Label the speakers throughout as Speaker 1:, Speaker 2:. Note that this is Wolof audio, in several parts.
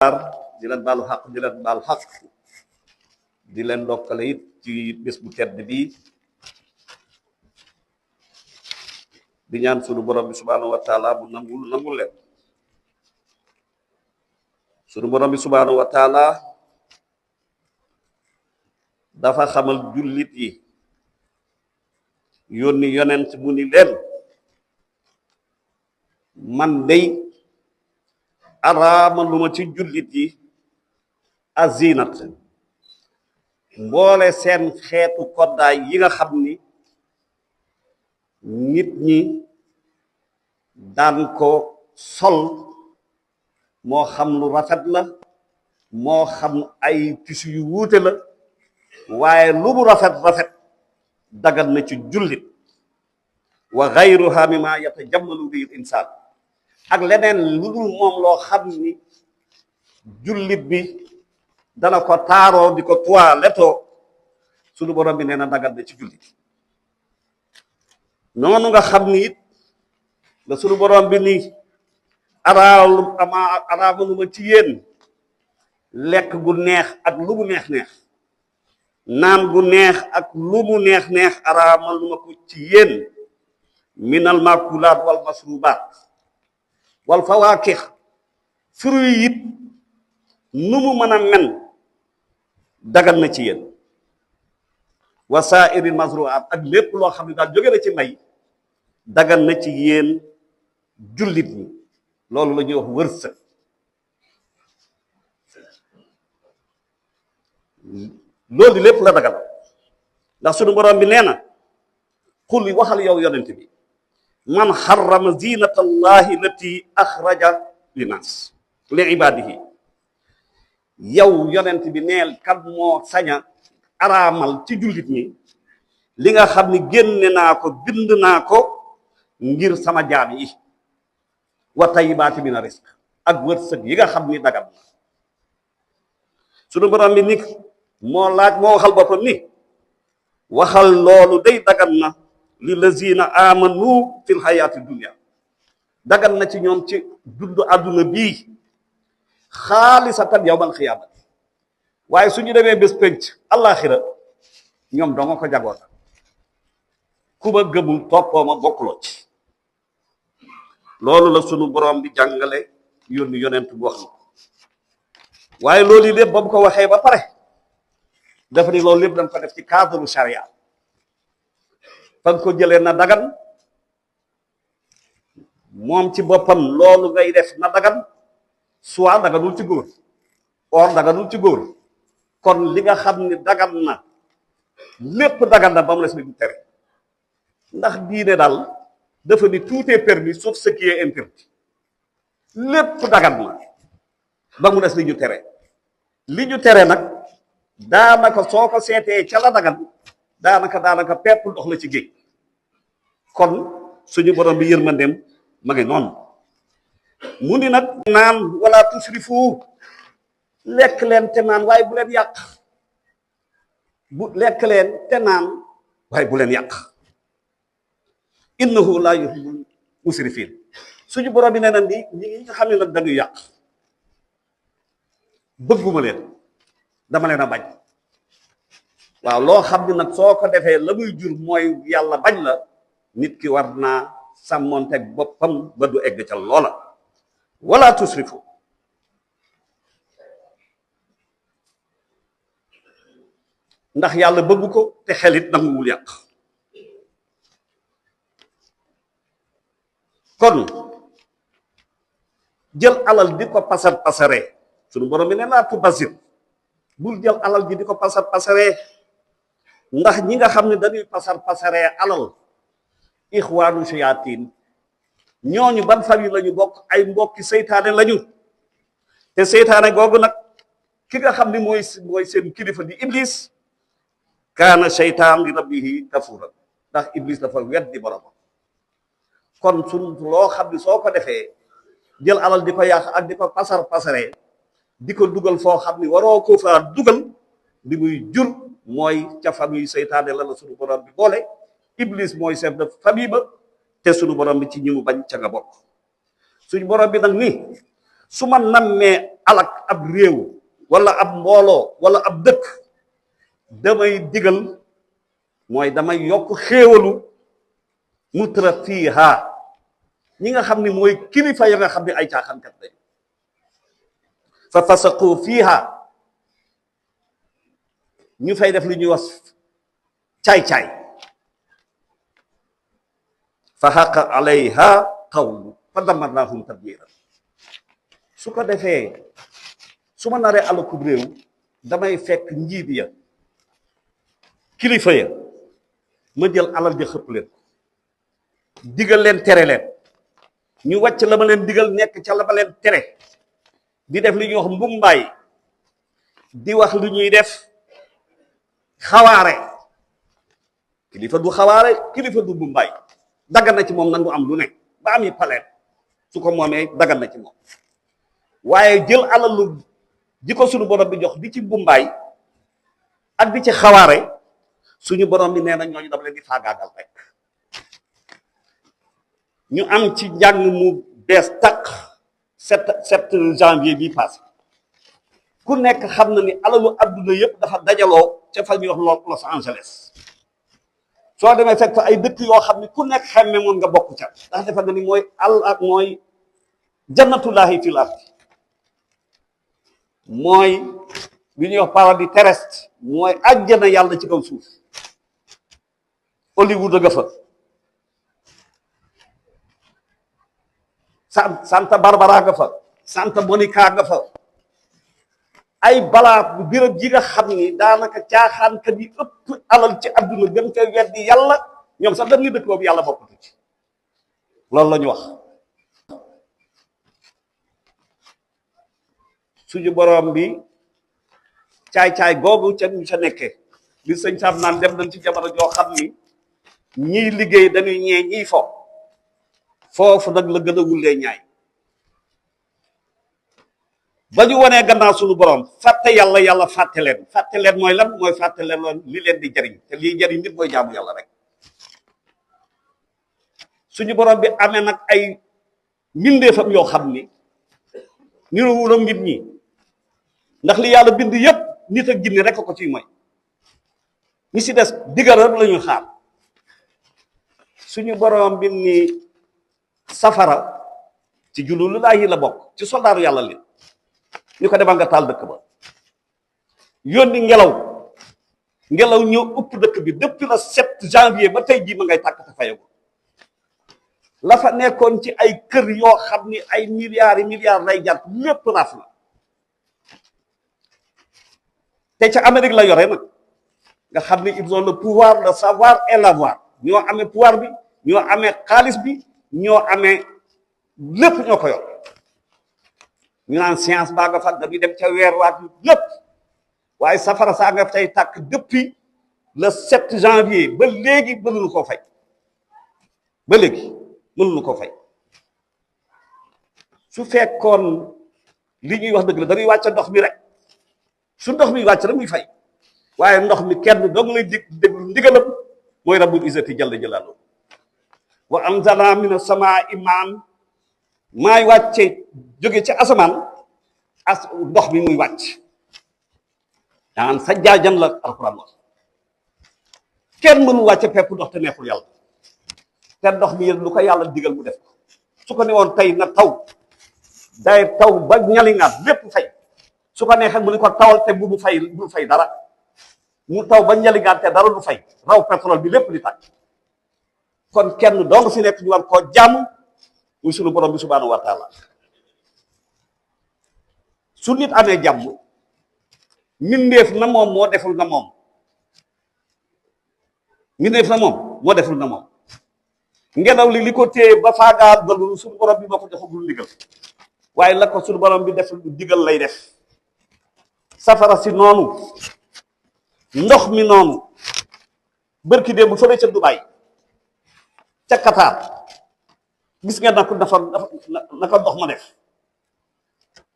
Speaker 1: di leen baalu xaq di leen baal xaq di leen ndokkale it ci bés bu tedd bi di ñaan sunu borom bi subhanahu wa taala mu nangul leen sunu borom bi subhanahu wa taala dafa xamal jullit yi yónni yonent mu ni leen man day araama lu ma ci jullit yi azinat mboole seen xeetu koddaay yi nga xam ni nit ñi daan ko sol moo xam lu rafet la moo xam ay tissu yu wuute la waaye lu mu rafet dagal na ci jullit wa gayruha mimma yatajammalu bihi insaan ak leneen lu dul moom loo xam ni jullit bi dana ko taaroo di ko toilettoo sunu borom bi nee na dagal na ci jullit noonu nga xam ni it la sunu borom bi ni araamaluma ci yéen lekk gu neex ak lu mu neex naan gu neex ak lu mu neex araamaluma ko ci yéen minal makulaat wal masrubaat wal fawaakih fruit it nu mu mën a men dagal na ci yéen wasaa'iril mazru'aat ak lépp loo xam ne daal jóge na ci mbay dagal na ci yéen jullit ñi loolu la ñuy wax wërsëg loolu lépp la dagal ndax sunu borom bi nee na xul waxal yow yonent bi man xarama zinata allahi lati axraja linnaas li ibaadihi yow yonent bi neel kan moo saña araamal ci jullit ñi li nga xam ni génne naa ko bind naa ko ngir sama jaam yi wa tayyibaati mina rizq ak wërsëg yi nga xam ni dagal na sunu borom bi ni moo waxal boppam ni waxal loolu day dagal na li lazina amanu fil hayaati dunya dagal na ci ñoom ci dundu àdduna bii xaalisatan yawmal xiyaamati waaye suñu demee bés penc àllaaxira ñoom doo nga ko jagoon ku ma gëmul toppoo ma bokkuloo ci loolu la sunu borom bi jàngale yónni yonent bu wax na waaye loolu yi lépp ba mu ko waxee ba pare dafa ni loolu lépp dañ ko def ci cadre charia fan ko jëlee na dagan moom ci boppam loolu ngay def na dagan soit daganul ci góor or daganul ci góor kon li nga xam ni dagan na lépp dagan na ba mu des li du tere ndax diine daal dafa ni tout est permis sauf ce qui est interdit lépp dagan na ba mu des li ñu tere li ñu tere nag daanaka soo ko seetee ca la dagan daanaka pepp ndox la ci géej kon suñu borom bi yërmandeem ma ngi noonu mu ni nag naan wala tusrifu lekk leen te naan waaye bu leen yàq lekk leen te naan waaye bu leen yàq innahu la yuhibbul musrifin suñu borom bi nee na ñi nga xam ne nag dañuy yàq bëgguma leen dama leen a bañ waaw loo xam ne nag soo ko defee la muy jur mooy yàlla bañ la nit ki war naa sàmmonteeg boppam ba du egg ca loola wala tusrifu ndax yàlla bëgg ko te xelit nanguwul yàq kon jël alal di ko pasaree sunu borom bi ne laa tubazir bul jël alal ji di ko pasaree ndax ñi nga xam ne dañuy pasaree alal ixwaanu shayatin ñooñu ban famille lañu bokk ay mbokki seytaane lañu te seytaane googu nag ki nga xam ni mooy seen kilifa di iblis kaana seytaan li rabbihi kafura ndax iblis dafa weddi boromam kon suñ loo xam ni soo ko defee jël alal di ko yàq ak di ko pasaree di ko dugal foo xam ni waroo ko faa dugal li muy jur mooy ca famille seytaane la suñu borom bi boole iblis mooy chef de famille ba te suñu borom bi ci ñi mu bañ ca nga bokk suñu borom bi nag ni su ma nammee alak ab réew wala ab mbooloo wala ab dëkk damay digal mooy damay yokk xéewalu mutra fiiha ñi nga xam ni mooy kilifa ya nga xam ne ay caaxaankat lañ fa fasaqu fiiha ñu fay def li ñuy wax caay-caay fa haqa alayha qawlu fa damarnahum tadmira su ko defee su ma naree alakub réew damay fekk njiit ya kilifa ya ma jël alal ja xëpp leen digal leen tere leen ñu wàcc la ma leen digal nekk ca la ma leen tere di def li ñuy wax mbumbaay di wax lu ñuy def xawaare kilifa du xawaare kilifa du mbumbaay daggan na ci moom nangu am lu ne ba am yi paleet su ko moomee daggan na ci moom waaye jël alalu ji ko suñu borom bi jox di ci mbumbaay ak di ci xawaare suñu borom bi nee na ñooñu dama leen di faagaagal rek ñu am ci njàng mu bees tàq 7 janvier bii passé ku nekk xam na ni alalu adduna yëpp dafa dajaloo ca fa ñuy wax Los Angeles soo demee fekk fa ay dëkk yoo xam ni ku nekk xemme moon nga bokk ca ndax defa nga ni mooy ak mooy jannatullahi fil ardi mooy li ñuy wax paradis terrestre mooy àjjana yàlla ci kaw suuf Hollywood nga fa Santa Barbara nga fa Santa Monica nga fa ay balaa béréb ji nga xam ni daanaka caaxaankat yi ëpp alal ci adduna gën koy weddi yàlla ñoom sax dañ ni dëkk boobu yàlla bokkatu ci loolu la ñu wax suñu borom bi caay-caay googu ca ñu ca nekkee li sëñ Sam naan dem nañ ci jamono joo xam ni ñiy liggéey dañuy ñee ñiy fo foofu nag la gën a wullee ñaay ba ñu wanee gannaaw suñu borom fàtte yàlla yàlla fàtte leen mooy lan mooy fàtte leen li leen di jariñ te lii jariñ nit mooy jaamu yàlla rek suñu borom bi amee nag ay mbindeefam yoo xam ni niru wulam nit ñi ndax li yàlla bind yépp nit ak jinne rek ko ciy mooy ñi si des diggaral la ñu xaar suñu borom bi ni safara ci jululu laahi la bokk ci soldaaru yàlla li ñu ko demal nga taal dëkk ba yónni ngelaw ñëw ëpp dëkk bi depuis le 7 janvier ba tey jii ma ngay tàkk te fayagu la fa nekkoon ci ay kër yoo xam ni ay milliards lay jar lépp raaf la te ca Amérique la yore nag nga xam ni ils ont le pouvoir le savoir et l'avoir ñoo amee pouvoir bi ñoo amee xaalis bi ñoo amee lépp ñoo ko yor ñu naan science baa nga fa dañuy dem ca weer waat lépp waaye safara saa nga tey tàkk depuis le 7 janvier ba léegi mënuñu koo fay ba léegi mënuñu koo fay su fekkoon li ñuy wax dëgg la dañuy wàcc ndox mi rek su ndox mi wàcc rek muy fay waaye ndox mi kenn dong lay déglu ndigalam mooy rabbul izzati jalla jalaaluhu wa anzalna mina samaa'i maan maay wàcce jóge ci asamaan ndox mi muy wàcc daan sa jaajan la alxuraan wax kenn mënu wàcce pepp ndox te neexul yàlla te ndox mi lu ko yàlla digal mu def ko su ko ne woon tey na taw day taw ba ñalingaat lépp fay su ko neexee mu ne ko tawal te bu fay dara mu taw ba ñalingaat te dara du fay raw pétrole bi lépp di tàkk kon kenn dong fi nekk ñu war koo jàmm muy sunu borom bi subhaanahu wa taala su nit amee jàmm mbindeef na moom moo deful na moom mbindeef na moom moo deful na moom ngelaw li ko téye ba faagaal galu sunu borom bi moo ko joxagul ndigal waaye la ko sunu borom bi def digal lay def safara si noonu ndox mi noonu bërki démb fële ca Dubaay ca Qatar gis nga naka ndox ma def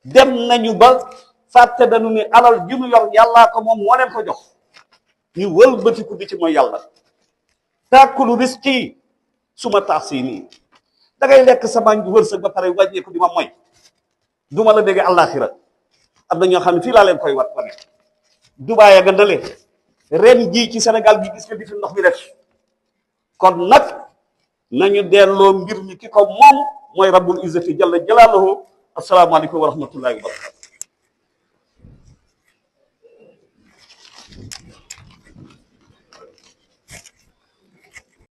Speaker 1: dem nañu ba fàtte dañu ni alal ji nu yor yàllaa ko moom moo leen ko jox ñu wëlbatiku di ci mooy yàlla tàkkulu risqi suma tax si nii da ngay lekk sama wërsëg ba pare wàññeeku di ma mooy du ma la déggee àllaaxira am na ñoo xam ne fii laa leen koy wat wane Dubaay a nga na leen ren jii ci Sénégal gi gis nga di fi ndox mi def kon nag nañu delloo mbir mi ki ko moom mooy rabbul izzati jalla jalaaluhu asalaamaaleykum wa rahmatullahi wa barakatu